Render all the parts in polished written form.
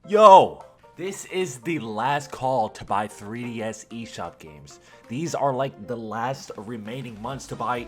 Yo! This is the last call to buy 3DS Eshop games. These are like the last remaining months to buy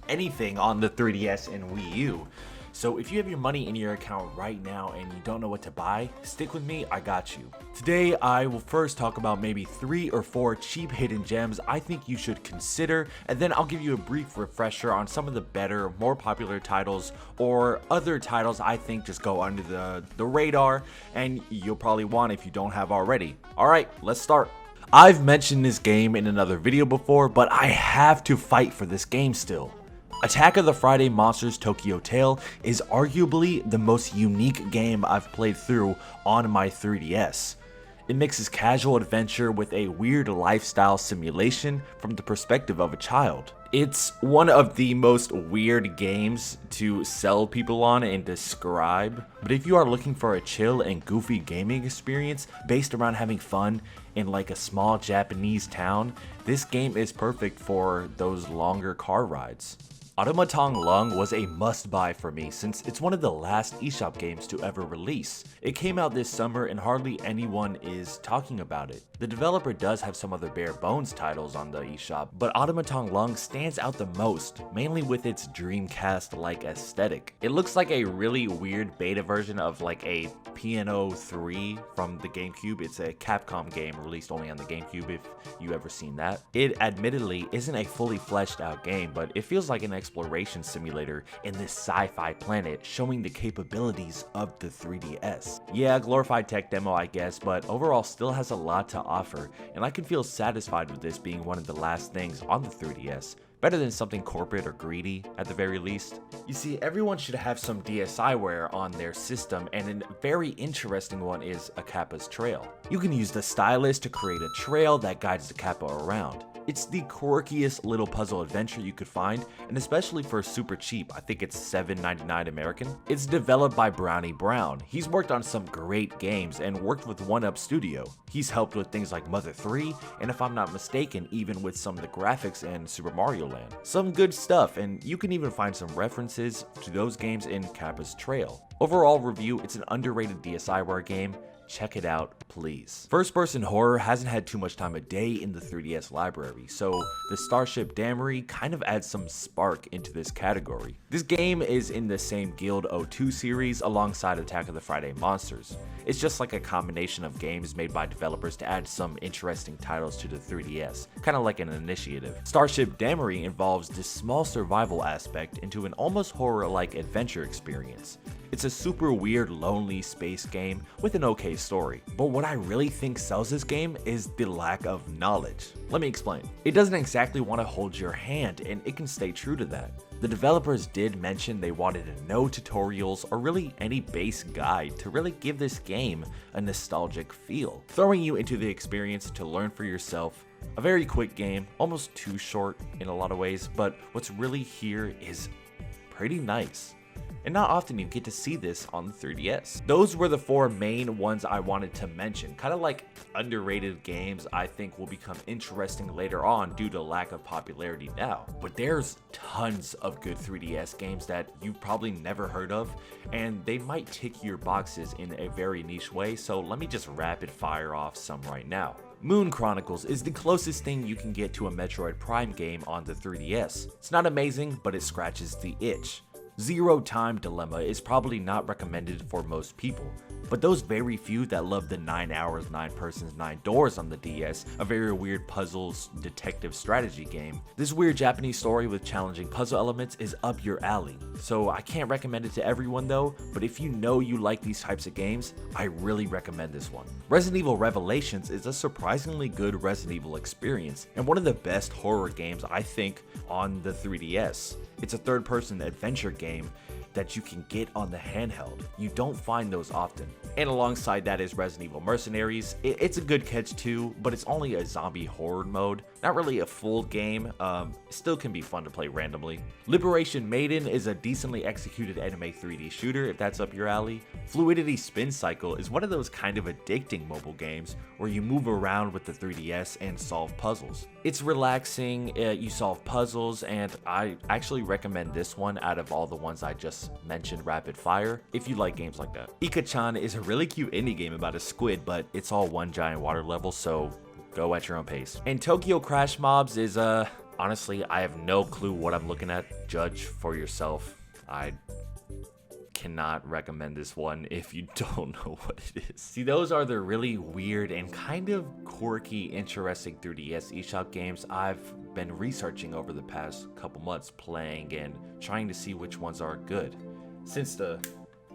anything on the 3DS and Wii U. So if you have your money in your account right now and you don't know what to buy, stick with me, I got you. Today I will first talk about maybe 3 or 4 cheap hidden gems I think you should consider, and then I'll give you a brief refresher on some of the better, more popular titles or other titles I think just go under the radar and you'll probably want if you don't have already. Alright, let's start. I've mentioned this game in another video before, but I have to fight for this game still. Attack of the Friday Monsters Tokyo Tale is arguably the most unique game I've played through on my 3DS. It mixes casual adventure with a weird lifestyle simulation from the perspective of a child. It's one of the most weird games to sell people on and describe, but if you are looking for a chill and goofy gaming experience based around having fun in like a small Japanese town, this game is perfect for those longer car rides. Automaton Lung was a must-buy for me since it's one of the last eShop games to ever release. It came out this summer and hardly anyone is talking about it. The developer does have some other bare bones titles on the eShop, but Automaton Lung stands out the most, mainly with its Dreamcast-like aesthetic. It looks like a really weird beta version of like a Piano 3 from the GameCube. It's a Capcom game released only on the GameCube if you ever seen that. It admittedly isn't a fully fleshed out game, but it feels like an exploration simulator in this sci-fi planet showing the capabilities of the 3DS. Yeah, glorified tech demo I guess, but overall still has a lot to offer, and I can feel satisfied with this being one of the last things on the 3DS. Better than something corporate or greedy, at the very least. You see, everyone should have some DSiWare on their system, and a very interesting one is a Kappas Trail. You can use the stylus to create a trail that guides the Kappa around. It's the quirkiest little puzzle adventure you could find, and especially for super cheap, I think it's $7.99 American. It's developed by Brownie Brown. He's worked on some great games and worked with 1UP Studio. He's helped with things like Mother 3, and if I'm not mistaken, even with some of the graphics in Super Mario Land. Some good stuff, and you can even find some references to those games in Kappas Trail. Overall review, it's an underrated DSiWare game. Check it out, please. First-person horror hasn't had too much time of day in the 3DS library, so the Starship Damrey kind of adds some spark into this category. This game is in the same Guild 02 series alongside Attack of the Friday Monsters. It's just like a combination of games made by developers to add some interesting titles to the 3DS, kind of like an initiative. Starship Damrey involves this small survival aspect into an almost horror-like adventure experience. It's a super weird, lonely space game with an okay story. But what I really think sells this game is the lack of knowledge. Let me explain. It doesn't exactly want to hold your hand, and it can stay true to that. The developers did mention they wanted no tutorials or really any base guide to really give this game a nostalgic feel, throwing you into the experience to learn for yourself. A very quick game, almost too short in a lot of ways, but what's really here is pretty nice. And not often you get to see this on the 3DS. Those were the 4 main ones I wanted to mention, kind of like underrated games I think will become interesting later on due to lack of popularity now. But there's tons of good 3DS games that you've probably never heard of, and they might tick your boxes in a very niche way, so let me just rapid fire off some right now. Moon Chronicles is the closest thing you can get to a Metroid Prime game on the 3DS. It's not amazing, but it scratches the itch. Zero Time Dilemma is probably not recommended for most people, but those very few that love the 9 hours, 9 persons, 9 doors on the DS, a very weird puzzles detective strategy game. This weird Japanese story with challenging puzzle elements is up your alley, so I can't recommend it to everyone though, but if you know you like these types of games, I really recommend this one. Resident Evil Revelations is a surprisingly good Resident Evil experience, and one of the best horror games I think on the 3DS. It's a third-person adventure game that you can get on the handheld. You don't find those often. And alongside that is Resident Evil Mercenaries. It's a good catch too, but it's only a zombie horror mode. Not really a full game, still can be fun to play randomly. Liberation Maiden is a decently executed anime 3D shooter if that's up your alley. Fluidity Spin Cycle is one of those kind of addicting mobile games where you move around with the 3DS and solve puzzles. It's relaxing, you solve puzzles, and I actually recommend this one out of all the ones I just mentioned rapid fire if you like games like that. Ikachan is a really cute indie game about a squid, but it's all one giant water level, so go at your own pace. And Tokyo Crash Mobs is honestly, I have no clue what I'm looking at. Judge for yourself. I cannot recommend this one if you don't know what it is. See, those are the really weird and kind of quirky, interesting 3DS Eshop games I've been researching over the past couple months, playing and trying to see which ones are good, since the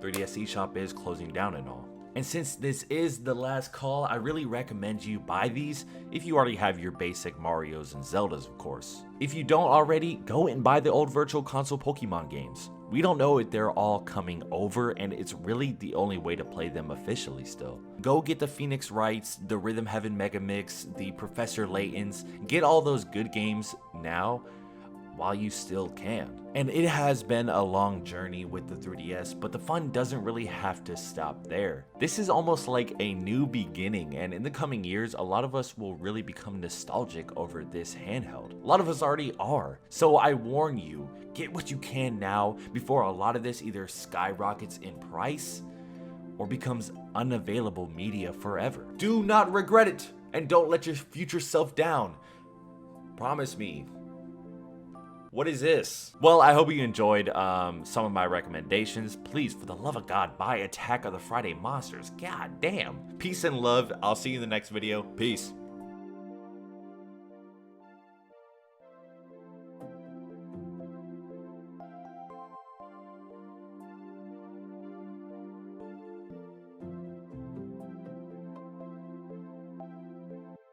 3DS Eshop is closing down and all. And since this is the last call, I really recommend you buy these if you already have your basic Marios and Zeldas, of course. If you don't already, go and buy the old Virtual Console Pokemon games. We don't know if they're all coming over, and it's really the only way to play them officially still. Go get the Phoenix Wrights, the Rhythm Heaven Mega Mix, the Professor Laytons, get all those good games now while you still can. And it has been a long journey with the 3DS, but the fun doesn't really have to stop there. This is almost like a new beginning, and in the coming years, a lot of us will really become nostalgic over this handheld. A lot of us already are. So I warn you, get what you can now before a lot of this either skyrockets in price or becomes unavailable media forever. Do not regret it, and don't let your future self down. Promise me. What is this? Well, I hope you enjoyed some of my recommendations. Please, for the love of God, buy Attack of the Friday Monsters. God damn. Peace and love. I'll see you in the next video. Peace.